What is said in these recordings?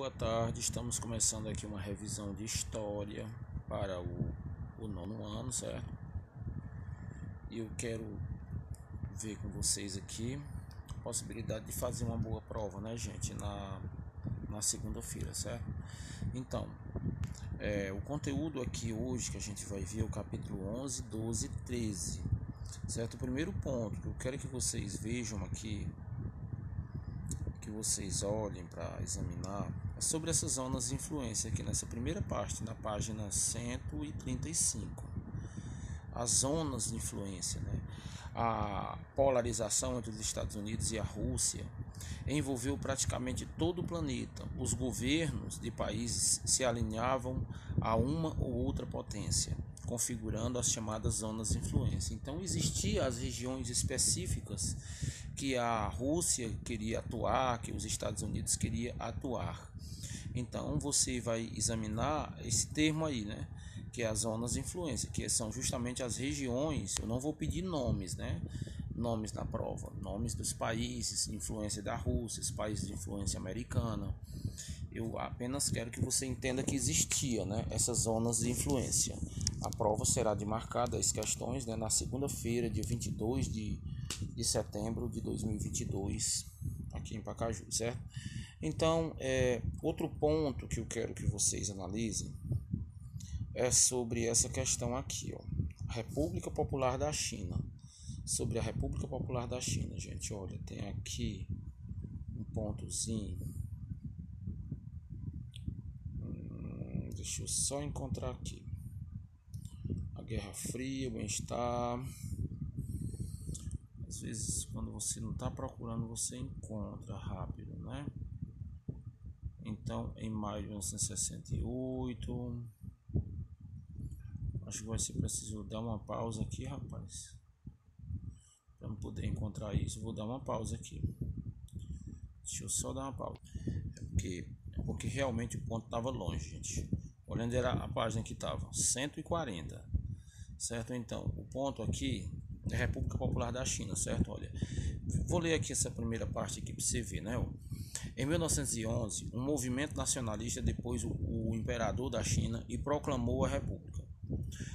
boa tarde. Estamos começando aqui uma revisão de história para o nono ano, certo? E eu quero ver com vocês aqui a possibilidade de fazer uma boa prova, né, gente, na segunda-feira, certo? Então, o conteúdo aqui hoje que a gente vai ver é o capítulo 11, 12 e 13, certo? O primeiro ponto que eu quero que vocês vejam aqui, que vocês olhem para examinar, é sobre essas zonas de influência aqui nessa primeira parte, na página 135. As zonas de influência, né? A polarização entre os Estados Unidos e a Rússia envolveu praticamente todo o planeta. Os governos de países se alinhavam a uma ou outra potência, configurando as chamadas zonas de influência. Então existiam as regiões específicas que a Rússia queria atuar, que os Estados Unidos queria atuar. Então você vai examinar esse termo aí, né? Que é as zonas de influência, que são justamente as regiões. Eu não vou pedir nomes, né? Nomes na prova, nomes dos países, influência da Rússia, os países de influência americana. Eu apenas quero que você entenda que existia, né, essas zonas de influência. A prova será demarcada as questões, né, na segunda-feira, dia 22 de setembro de 2022, aqui em Pacaju, certo? Então, outro ponto que eu quero que vocês analisem é sobre essa questão aqui, ó, República Popular da China. Sobre a República Popular da China, gente, olha, tem aqui um pontozinho. Deixa eu só encontrar aqui. A Guerra Fria, o bem-estar. Às vezes, quando você não está procurando, você encontra rápido, né? Então, em maio de 1968, acho que vai ser preciso dar uma pausa aqui, rapaz, para eu poder encontrar isso. Vou dar uma pausa aqui. Deixa eu só dar uma pausa, porque realmente o ponto estava longe, gente. Olhando era a página que estava 140, certo? Então, o ponto aqui é República Popular da China, certo? Olha, vou ler aqui essa primeira parte aqui para você ver, né? Em 1911, um movimento nacionalista depôs o imperador da China e proclamou a república.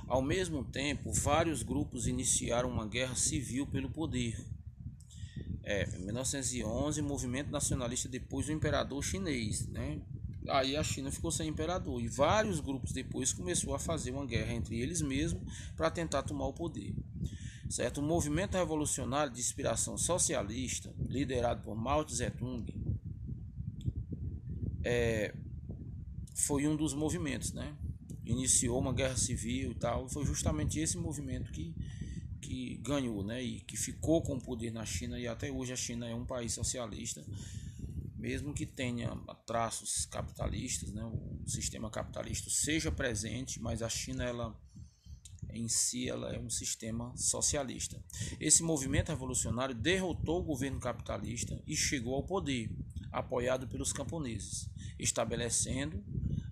Ao mesmo tempo, vários grupos iniciaram uma guerra civil pelo poder. Em 1911, o movimento nacionalista depôs o imperador chinês, né? Aí a China ficou sem imperador e vários grupos depois começou a fazer uma guerra entre eles mesmos para tentar tomar o poder, certo? O movimento revolucionário de inspiração socialista, liderado por Mao Tse-tung, foi um dos movimentos, né? Iniciou uma guerra civil e tal, e foi justamente esse movimento que ganhou, né? E que ficou com o poder na China, e até hoje a China é um país socialista, mesmo que tenha traços capitalistas, né? O sistema capitalista seja presente, mas a China, ela em si, ela é um sistema socialista. Esse movimento revolucionário derrotou o governo capitalista e chegou ao poder, apoiado pelos camponeses, estabelecendo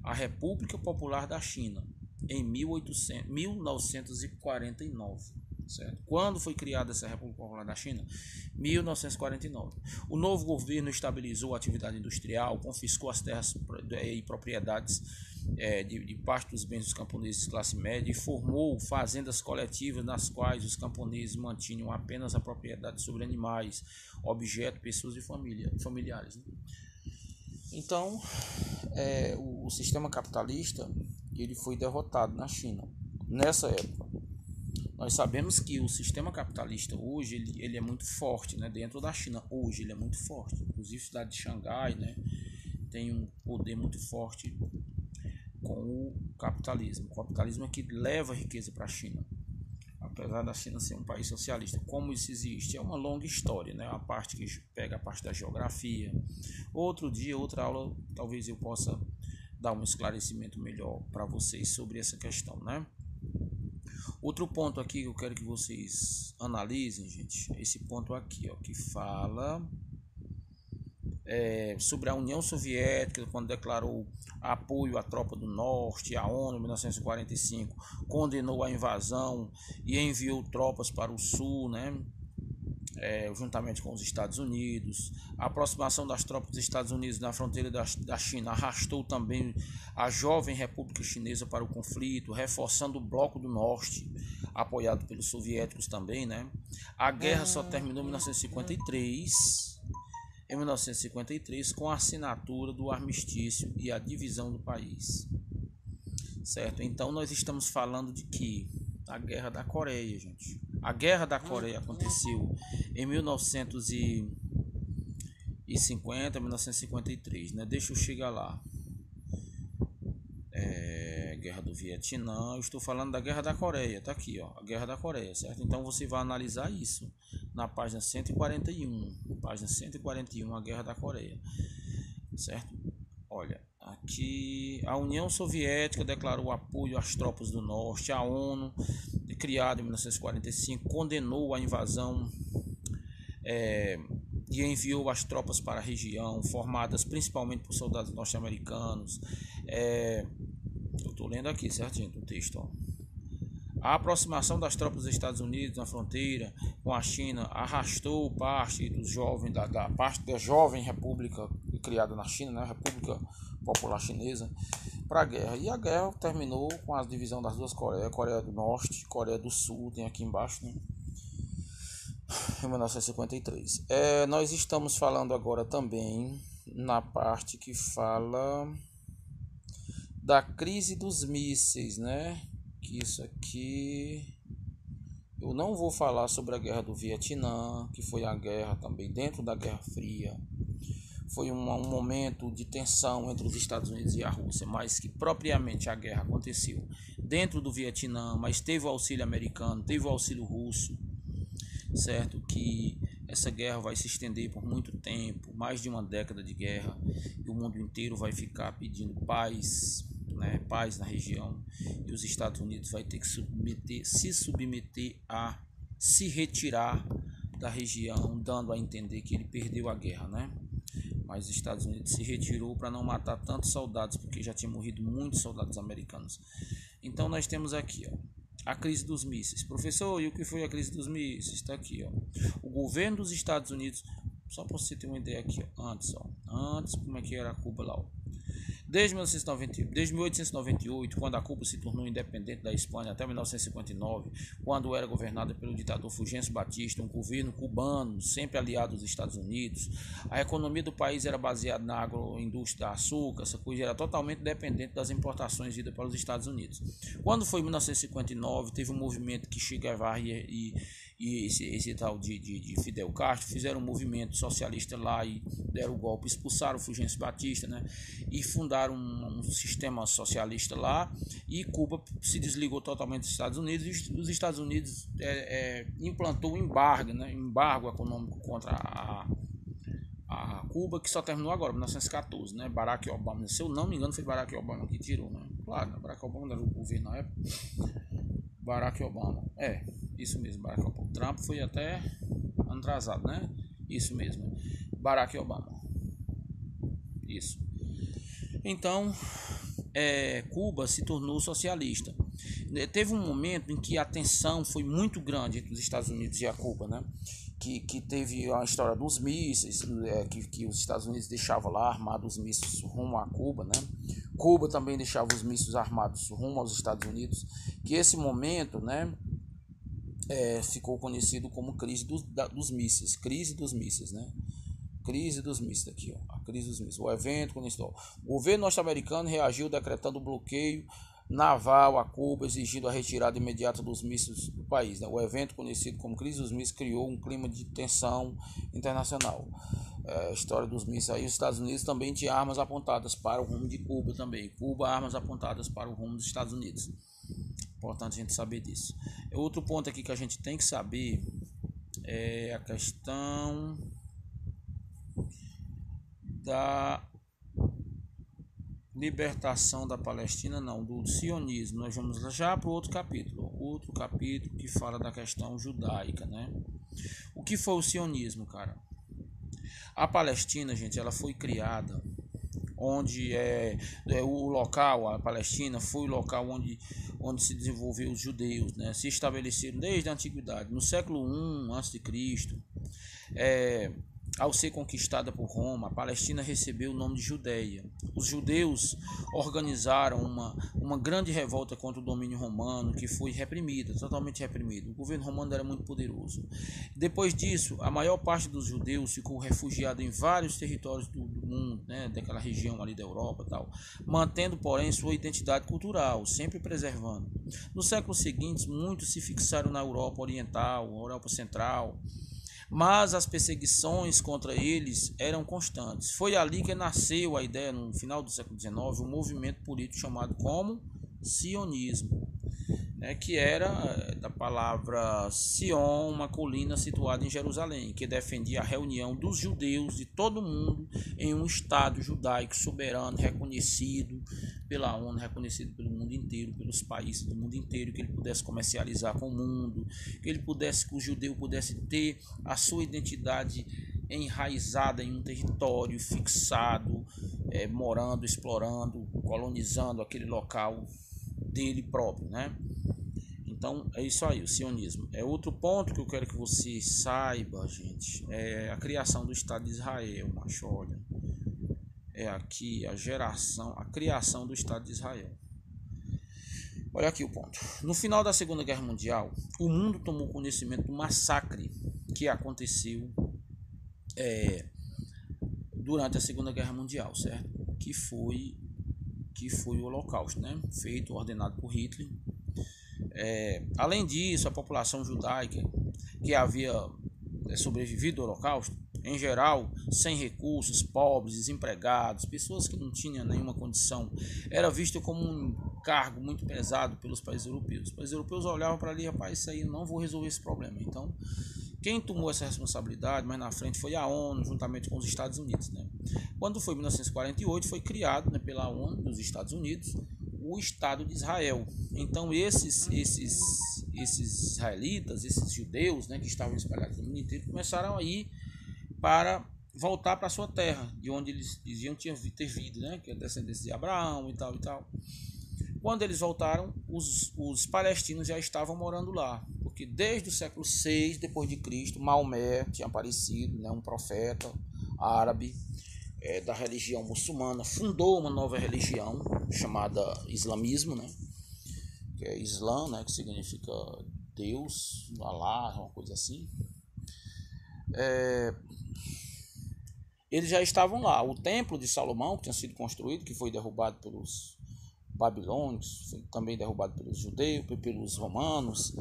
a República Popular da China em 1949. Certo? Quando foi criada essa República Popular da China? 1949. O novo governo estabilizou a atividade industrial, confiscou as terras e propriedades de parte dos bens dos camponeses de classe média e formou fazendas coletivas nas quais os camponeses mantinham apenas a propriedade sobre animais, objetos, pessoas e familiares. Né? Então, o sistema capitalista ele foi derrotado na China nessa época. Nós sabemos que o sistema capitalista hoje ele é muito forte, né? Dentro da China hoje ele é muito forte. Inclusive a cidade de Xangai, né, tem um poder muito forte com o capitalismo. O capitalismo é que leva a riqueza para a China. Apesar da China ser um país socialista, como isso existe? É uma longa história, né? A parte que pega a parte da geografia. Outro dia, outra aula, talvez eu possa dar um esclarecimento melhor para vocês sobre essa questão, né? Outro ponto aqui que eu quero que vocês analisem, gente, esse ponto aqui, ó, que fala sobre a União Soviética, quando declarou apoio à Tropa do Norte. A ONU, em 1945, condenou a invasão e enviou tropas para o Sul, né? juntamente com os Estados Unidos. A aproximação das tropas dos Estados Unidos na fronteira da China arrastou também a jovem República Chinesa para o conflito, reforçando o Bloco do Norte, apoiado pelos soviéticos também, né? A guerra só terminou em 1953, com a assinatura do armistício e a divisão do país, certo? Então nós estamos falando de que a Guerra da Coreia, gente. A Guerra da Coreia aconteceu em 1950, 1953, né? Deixa eu chegar lá. Guerra do Vietnã, eu estou falando da Guerra da Coreia, tá aqui, ó, a Guerra da Coreia, certo? Então você vai analisar isso na página 141, a Guerra da Coreia, certo? Olha, aqui a União Soviética declarou apoio às tropas do Norte, a ONU, criada em 1945, condenou a invasão e enviou as tropas para a região, formadas principalmente por soldados norte-americanos. Eu estou lendo aqui certinho o texto, ó. A aproximação das tropas dos Estados Unidos na fronteira com a China arrastou parte dos jovens parte da jovem república criada na China, né, República Popular Chinesa, para a guerra. E a guerra terminou com a divisão das duas Coreias, Coreia do Norte e Coreia do Sul, tem aqui embaixo, né, em 1953. Nós estamos falando agora também na parte que fala da crise dos mísseis, né? Que isso aqui eu não vou falar sobre a guerra do Vietnã, que foi a guerra também dentro da Guerra Fria. Foi um momento de tensão entre os Estados Unidos e a Rússia, mas que propriamente a guerra aconteceu dentro do Vietnã, mas teve o auxílio americano, teve o auxílio russo, certo? Que essa guerra vai se estender por muito tempo, mais de uma década de guerra, e o mundo inteiro vai ficar pedindo paz, né? Paz na região, e os Estados Unidos vai ter que se submeter a se retirar da região, dando a entender que ele perdeu a guerra, né? Mas os Estados Unidos se retirou para não matar tantos soldados, porque já tinha morrido muitos soldados americanos. Então nós temos aqui, ó, a crise dos mísseis. Professor, e o que foi a crise dos mísseis? Está aqui, ó. O governo dos Estados Unidos, só para você ter uma ideia aqui, ó, antes como é que era Cuba lá, ó. Desde 1898, quando a Cuba se tornou independente da Espanha, até 1959, quando era governada pelo ditador Fulgêncio Batista, um governo cubano, sempre aliado aos Estados Unidos, a economia do país era baseada na agroindústria da açúcar, essa coisa era totalmente dependente das importações idas para os Estados Unidos. Quando foi em 1959, teve um movimento que Che Guevara e esse tal de Fidel Castro fizeram um movimento socialista lá e deram o golpe, expulsaram o Fulgêncio Batista, né, e fundaram um sistema socialista lá, e Cuba se desligou totalmente dos Estados Unidos, e os Estados Unidos implantou um embargo econômico contra a Cuba, que só terminou agora, em 1914, né? Barack Obama, se eu não me engano, foi Barack Obama que tirou, né? Claro, né? Barack Obama era o governo na época. Barack Obama, isso mesmo, Barack Obama. Trump foi até ano atrasado, né? Isso mesmo, Barack Obama. Isso. Então, Cuba se tornou socialista. Teve um momento em que a tensão foi muito grande entre os Estados Unidos e a Cuba, né? Que teve a história dos mísseis, que os Estados Unidos deixavam lá armados os mísseis rumo a Cuba, né? Cuba também deixava os mísseis armados rumo aos Estados Unidos, que esse momento, né, ficou conhecido como crise dos mísseis, né? Crise dos mísseis aqui, ó, a crise dos mísseis. O evento conhecido. O governo norte-americano reagiu decretando bloqueio naval a Cuba, exigindo a retirada imediata dos mísseis do país, né? O evento conhecido como crise dos mísseis criou um clima de tensão internacional. A história dos mísseis aí, os Estados Unidos também tinha armas apontadas para o rumo de Cuba também. Cuba, armas apontadas para o rumo dos Estados Unidos. Importante a gente saber disso. Outro ponto aqui que a gente tem que saber é a questão da libertação da Palestina, não, do sionismo. Nós vamos já para o outro capítulo que fala da questão judaica, né? O que foi o sionismo, cara? A Palestina, gente, ela foi criada onde o local, a Palestina foi o local onde se desenvolveu os judeus, né? Se estabeleceram desde a antiguidade. No século I a.C., Ao ser conquistada por Roma, a Palestina recebeu o nome de Judéia. Os judeus organizaram uma grande revolta contra o domínio romano, que foi reprimida, totalmente reprimida. O governo romano era muito poderoso. Depois disso, a maior parte dos judeus ficou refugiada em vários territórios do mundo, né, daquela região ali da Europa e tal, mantendo, porém, sua identidade cultural, sempre preservando. Nos séculos seguintes, muitos se fixaram na Europa Oriental, Europa Central, mas as perseguições contra eles eram constantes. Foi ali que nasceu a ideia, no final do século XIX, um movimento político chamado como sionismo, né, que era da palavra Sion, uma colina situada em Jerusalém, que defendia a reunião dos judeus de todo o mundo em um Estado judaico soberano, reconhecido pela ONU, reconhecido pelo mundo inteiro, pelos países do mundo inteiro, que ele pudesse comercializar com o mundo, que o judeu pudesse ter a sua identidade enraizada em um território fixado, morando, explorando, colonizando aquele local dele próprio, né? Então é isso aí, o sionismo. Outro ponto que eu quero que você saiba, gente, é a criação do Estado de Israel, macho, olha. Aqui a criação do Estado de Israel. Olha aqui o ponto. No final da Segunda Guerra Mundial, o mundo tomou conhecimento do massacre que aconteceu durante a Segunda Guerra Mundial, certo? Que foi o Holocausto, né? Feito, ordenado por Hitler. Além disso, a população judaica que havia sobrevivido ao Holocausto, em geral, sem recursos, pobres, desempregados, pessoas que não tinham nenhuma condição, era visto como um cargo muito pesado pelos países europeus. Os países europeus olhavam para ali, rapaz, isso aí eu não vou resolver esse problema. Então, quem tomou essa responsabilidade mais na frente foi a ONU, juntamente com os Estados Unidos, né? Quando foi em 1948, foi criado, né, pela ONU dos Estados Unidos o Estado de Israel. Então esses israelitas, esses judeus, né, que estavam espalhados no mundo inteiro, começaram a ir para voltar para sua terra, de onde eles diziam ter vindo, né, que é descendência de Abraão e tal e tal. Quando eles voltaram, os palestinos já estavam morando lá, porque desde o século VI depois de Cristo, Maomé tinha aparecido, né, um profeta árabe da religião muçulmana, fundou uma nova religião chamada islamismo, né, que é Islã, né, que significa Deus, Alá, uma coisa assim. Eles já estavam lá. O templo de Salomão, que tinha sido construído, que foi derrubado pelos babilônios, foi também derrubado pelos judeus, pelos romanos.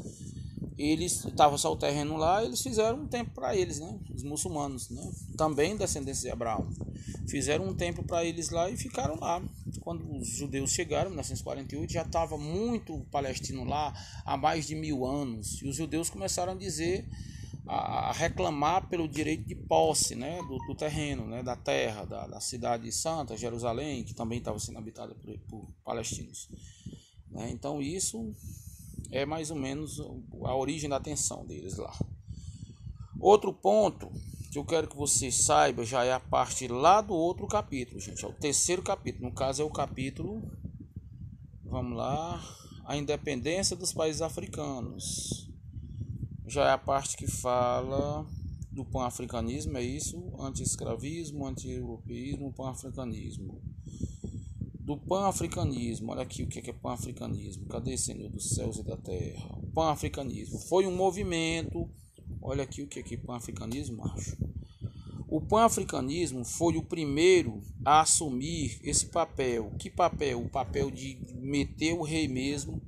Eles estavam só o terreno lá, eles fizeram um templo para eles, né? Os muçulmanos, né? Também descendentes de Abraão. Fizeram um templo para eles lá e ficaram lá. Quando os judeus chegaram, em 1948, já estava muito palestino lá há mais de 1000 anos. E os judeus começaram a reclamar pelo direito de posse, né, do terreno, né, da terra, da cidade santa, Jerusalém, que também estava sendo habitada por palestinos, né? Então isso é mais ou menos a origem da tensão deles lá. Outro ponto que eu quero que você saiba já é a parte lá do outro capítulo, gente. É o terceiro capítulo. No caso é o capítulo, vamos lá, a independência dos países africanos. Já é a parte que fala do pan-africanismo, é isso? Anti-escravismo, anti-europeísmo, pan-africanismo. Do pan-africanismo, olha aqui o que é pan-africanismo. Cadê, Senhor dos céus e da terra? O pan-africanismo foi um movimento. Olha aqui o que é pan-africanismo, macho. O pan-africanismo foi o primeiro a assumir esse papel. Que papel? O papel de meter o rei mesmo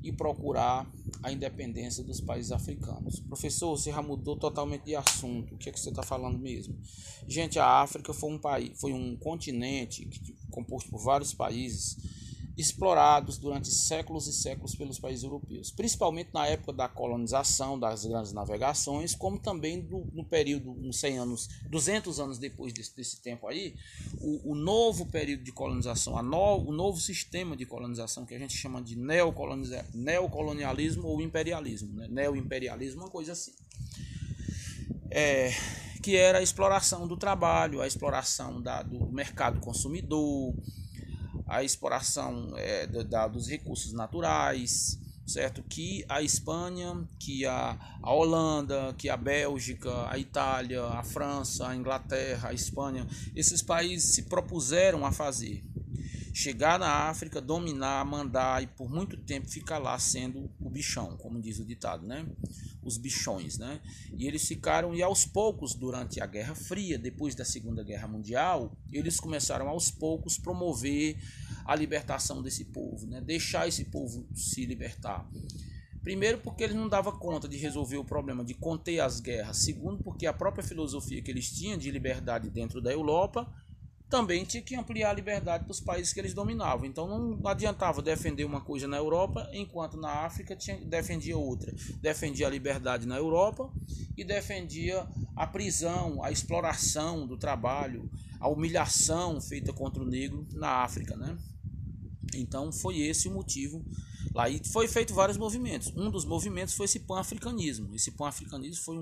e procurar a independência dos países africanos. Professor, você já mudou totalmente de assunto. O que é que você está falando mesmo? Gente, a África foi um continente composto por vários países explorados durante séculos e séculos pelos países europeus, principalmente na época da colonização, das grandes navegações, como também no período, uns 100 anos, 200 anos depois desse tempo aí, o novo período de colonização, o novo sistema de colonização, que a gente chama de neocolonialismo ou imperialismo, né? Neoimperialismo, uma coisa assim. Que era a exploração do trabalho, a exploração do mercado consumidor, a exploração dos recursos naturais, certo? Que a Espanha, que a Holanda, que a Bélgica, a Itália, a França, a Inglaterra, a Espanha, esses países se propuseram a fazer. Chegar na África, dominar, mandar e por muito tempo ficar lá sendo o bichão, como diz o ditado, né? Os bichões, né? E eles ficaram, e aos poucos, durante a Guerra Fria, depois da Segunda Guerra Mundial, eles começaram aos poucos promover a libertação desse povo, né? Deixar esse povo se libertar. Primeiro, porque eles não davam conta de resolver o problema de conter as guerras. Segundo, porque a própria filosofia que eles tinham de liberdade dentro da Europa também tinha que ampliar a liberdade para os países que eles dominavam. Então não adiantava defender uma coisa na Europa, enquanto na África defendia outra. Defendia a liberdade na Europa e defendia a prisão, a exploração do trabalho, a humilhação feita contra o negro na África, né? Então foi esse o motivo. Lá e foi feito vários movimentos. Um dos movimentos foi esse pan-africanismo. Esse pan-africanismo foi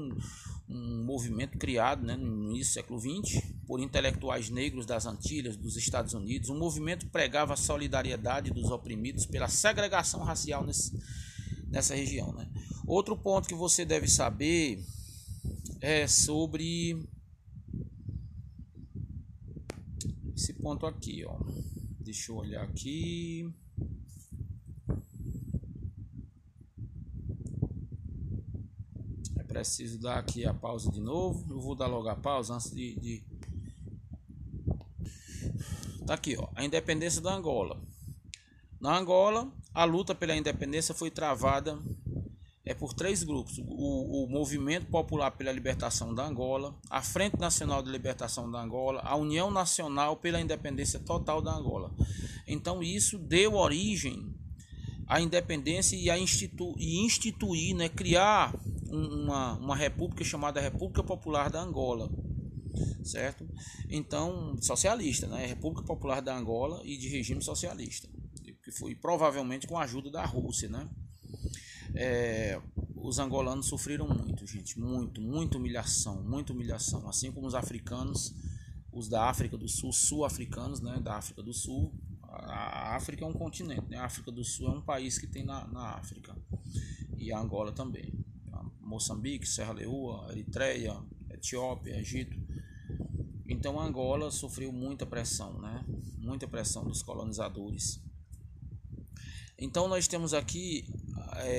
um movimento criado, né, no início do século XX por intelectuais negros das Antilhas, dos Estados Unidos. Um movimento que pregava a solidariedade dos oprimidos pela segregação racial nessa região, né? Outro ponto que você deve saber é sobre esse ponto aqui, ó. Deixa eu olhar aqui. É preciso dar aqui a pausa de novo. Eu vou dar logo a pausa antes de... Tá aqui, ó. A independência da Angola. Na Angola, a luta pela independência foi travada por três grupos: o Movimento Popular pela Libertação da Angola, a Frente Nacional de Libertação da Angola, a União Nacional pela Independência Total da Angola. Então isso deu origem à independência e instituir, né, criar uma república chamada República Popular da Angola, certo? Então, socialista, né? República Popular da Angola e de regime socialista, que foi provavelmente com a ajuda da Rússia, né? Os angolanos sofreram muito, gente, muita humilhação, assim como os africanos, os da África do Sul, sul-africanos, né, da África do Sul. A África é um continente, né? A África do Sul é um país que tem na África, e a Angola também, Moçambique, Serra Leoa, Eritreia, Etiópia, Egito. Então a Angola sofreu muita pressão, né? Muita pressão dos colonizadores. Então nós temos aqui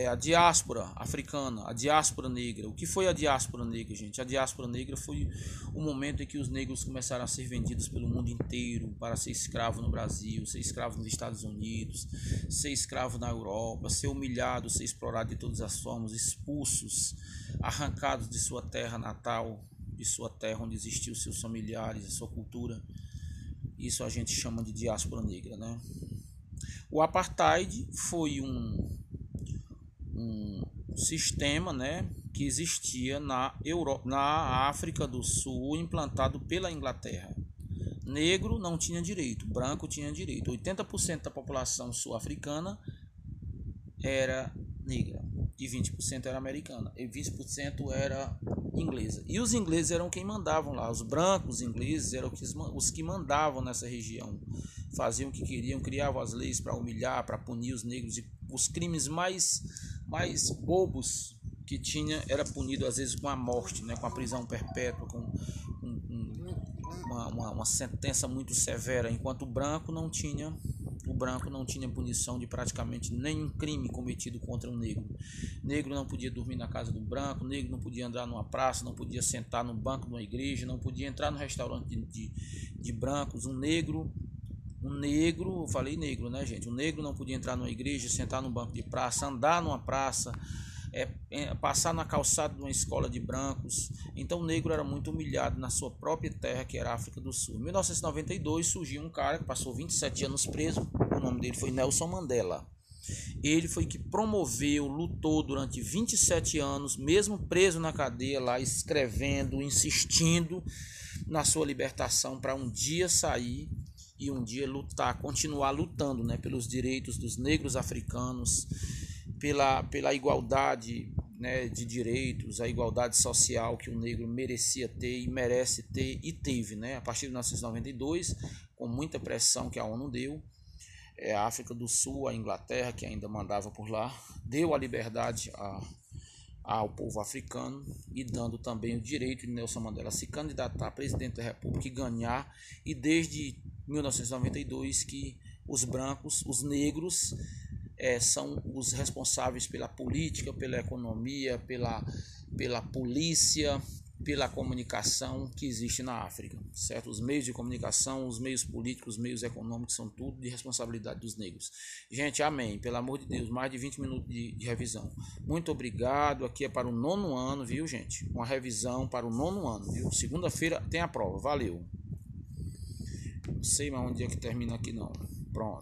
a diáspora africana, a diáspora negra. O que foi a diáspora negra, gente? A diáspora negra foi o momento em que os negros começaram a ser vendidos pelo mundo inteiro para ser escravo no Brasil, ser escravo nos Estados Unidos, ser escravo na Europa, ser humilhado, ser explorado de todas as formas, expulsos, arrancados de sua terra natal, de sua terra onde existiam seus familiares, a sua cultura. Isso a gente chama de diáspora negra, né? O apartheid foi um sistema, né, que existia na África do Sul, implantado pela Inglaterra. Negro não tinha direito, branco tinha direito. 80% da população sul-africana era negra e 20% era americana e 20% era inglesa. E os ingleses eram quem mandavam lá. Os brancos ingleses eram os que mandavam nessa região. Faziam o que queriam, criavam as leis para humilhar, para punir os negros, e os crimes mais bobos que tinha era punido às vezes com a morte, né, com a prisão perpétua, com uma sentença muito severa, enquanto o branco não tinha punição de praticamente nenhum crime cometido contra um negro. Negro não podia dormir na casa do branco, negro não podia andar numa praça, não podia sentar no banco de uma igreja, não podia entrar no restaurante de brancos. Um negro, eu falei negro, né, gente? Um negro não podia entrar numa igreja, sentar num banco de praça, andar numa praça, passar na calçada de uma escola de brancos. Então o negro era muito humilhado na sua própria terra, que era a África do Sul. Em 1992 surgiu um cara que passou 27 anos preso. O nome dele foi Nelson Mandela. Ele foi que promoveu, lutou durante 27 anos, mesmo preso na cadeia lá, escrevendo, insistindo na sua libertação, para um dia sair e um dia lutar, continuar lutando, né, pelos direitos dos negros africanos, pela igualdade, né, de direitos, a igualdade social que o negro merecia ter e merece ter e teve, né, a partir de 1992, com muita pressão que a ONU deu. A África do Sul, a Inglaterra, que ainda mandava por lá, deu a liberdade ao povo africano e dando também o direito de Nelson Mandela se candidatar a presidente da República e ganhar. E desde 1992 que os brancos, os negros, são os responsáveis pela política, pela economia, pela polícia, pela comunicação que existe na África, certo? Os meios de comunicação, os meios políticos, os meios econômicos são tudo de responsabilidade dos negros. Gente, amém, pelo amor de Deus, mais de 20 minutos de revisão. Muito obrigado, aqui é para o 9º ano, viu, gente? Uma revisão para o 9º ano, viu? Segunda-feira tem a prova, valeu. Não sei mais onde é que termina aqui não. Pronto.